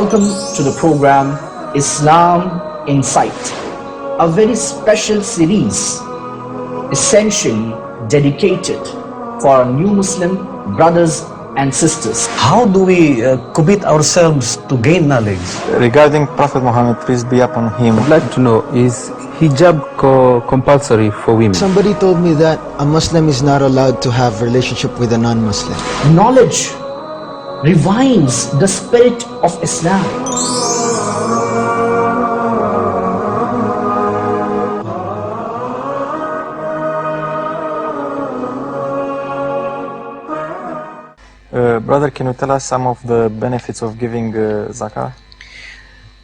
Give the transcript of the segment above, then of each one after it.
Welcome to the program Islam Insight, a very special series essentially dedicated for our new Muslim brothers and sisters. How do we commit ourselves to gain knowledge? Regarding Prophet Muhammad, peace be upon him, I'd like to know, is hijab compulsory for women? Somebody told me that a Muslim is not allowed to have relationship with a non-Muslim. Knowledge revives the spirit of Islam. brother, can you tell us some of the benefits of giving zakah?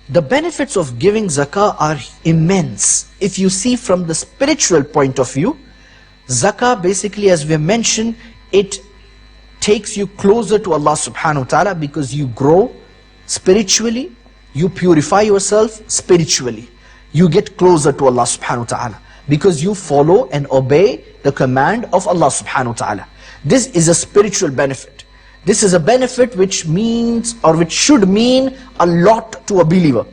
The benefits of giving zakah are immense. If you see from the spiritual point of view, zakah basically, as we mentioned, it takes you closer to Allah subhanahu wa ta'ala because you grow spiritually, you purify yourself spiritually. You get closer to Allah subhanahu wa ta'ala because you follow and obey the command of Allah subhanahu wa ta'ala. This is a spiritual benefit. This is a benefit which means, or which should mean a lot to a believer.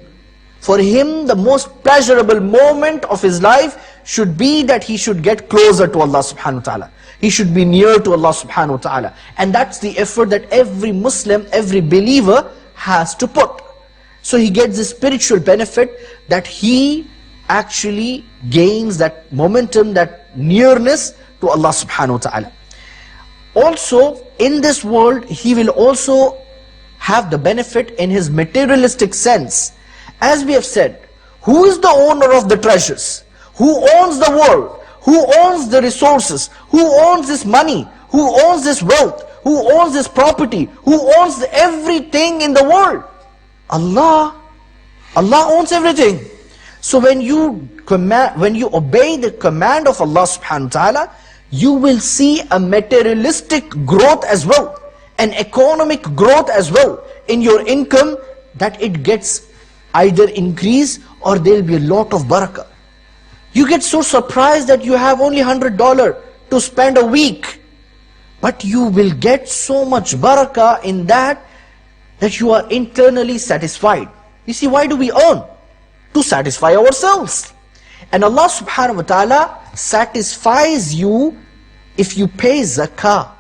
For him, the most pleasurable moment of his life should be that he should get closer to Allah subhanahu wa ta'ala. He should be near to Allah subhanahu wa ta'ala. And that's the effort that every Muslim, every believer has to put. So he gets this spiritual benefit that he actually gains that momentum, that nearness to Allah subhanahu wa ta'ala. Also, in this world, he will also have the benefit in his materialistic sense. As we have said, who is the owner of the treasures? Who owns the world? Who owns the resources? Who owns this money? Who owns this wealth? Who owns this property? Who owns everything in the world? Allah. Allah owns everything. So when you obey the command of Allah subhanahu wa ta'ala, you will see a materialistic growth as well, an economic growth as well in your income, that it gets either increase or there will be a lot of barakah. You get so surprised that you have only $100 to spend a week, but you will get so much barakah in that you are internally satisfied. You see, why do we earn? To satisfy ourselves. And Allah subhanahu wa ta'ala satisfies you if you pay zakah.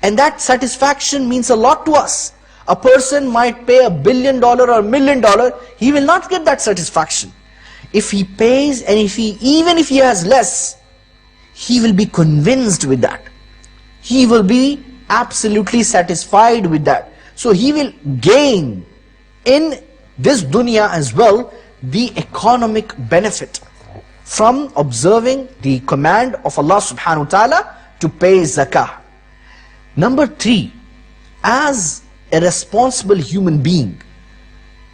And that satisfaction means a lot to us. A person might pay $1 billion or $1 million, he will not get that satisfaction. If he pays, and even if he has less, he will be convinced with that. He will be absolutely satisfied with that. So he will gain in this dunya as well the economic benefit from observing the command of Allah subhanahu wa ta'ala to pay zakah. Number 3, as a responsible human being,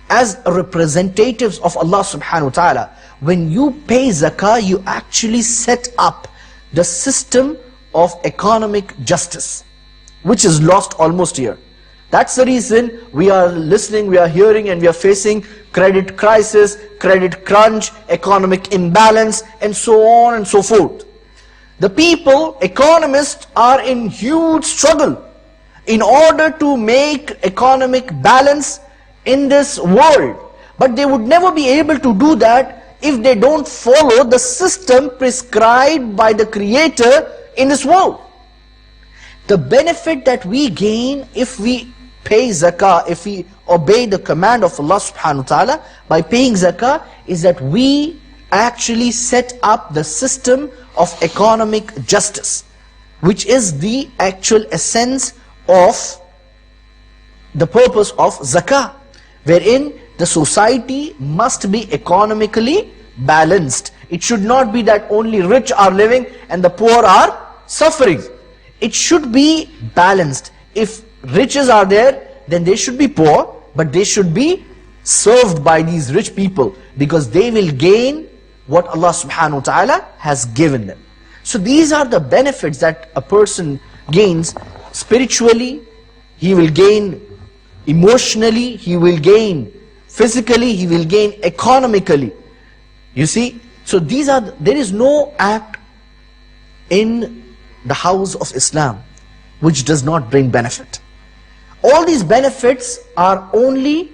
as representatives of Allah subhanahu wa ta'ala, when you pay zakah, you actually set up the system of economic justice, which is lost almost here. That's the reason we are listening, we are hearing, and we are facing credit crisis, credit crunch, economic imbalance, and so on and so forth. The people, economists, are in huge struggle in order to make economic balance in this world. But they would never be able to do that if they don't follow the system prescribed by the Creator in this world. The benefit that we gain if we pay zakah, if we obey the command of Allah subhanahu wa ta'ala by paying zakah, is that we actually set up the system of economic justice, which is the actual essence of the purpose of zakah, wherein the society must be economically balanced. It should not be that only rich are living and the poor are suffering. It should be balanced. If riches are there, then they should be poor, but they should be served by these rich people because they will gain what Allah subhanahu wa ta'ala has given them. So these are the benefits that a person gains spiritually, he will gain emotionally, he will gain physically, he will gain economically. You see, so there is no act in the house of Islam which does not bring benefit. All these benefits are only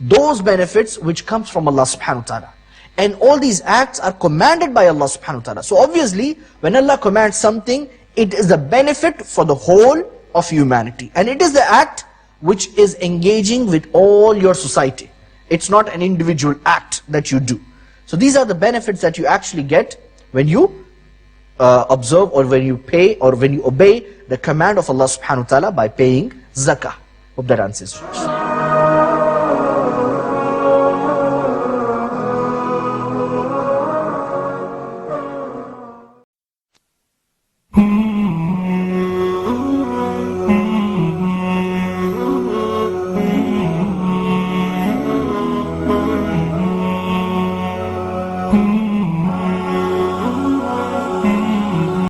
those benefits which comes from Allah subhanahu wa ta'ala. And all these acts are commanded by Allah subhanahu wa ta'ala. So obviously, when Allah commands something, it is a benefit for the whole of humanity. And it is the act which is engaging with all your society. It's not an individual act that you do. So these are the benefits that you actually get when you observe, or when you pay, or when you obey the command of Allah subhanahu wa ta'ala by paying zakah. Hope that answers your question.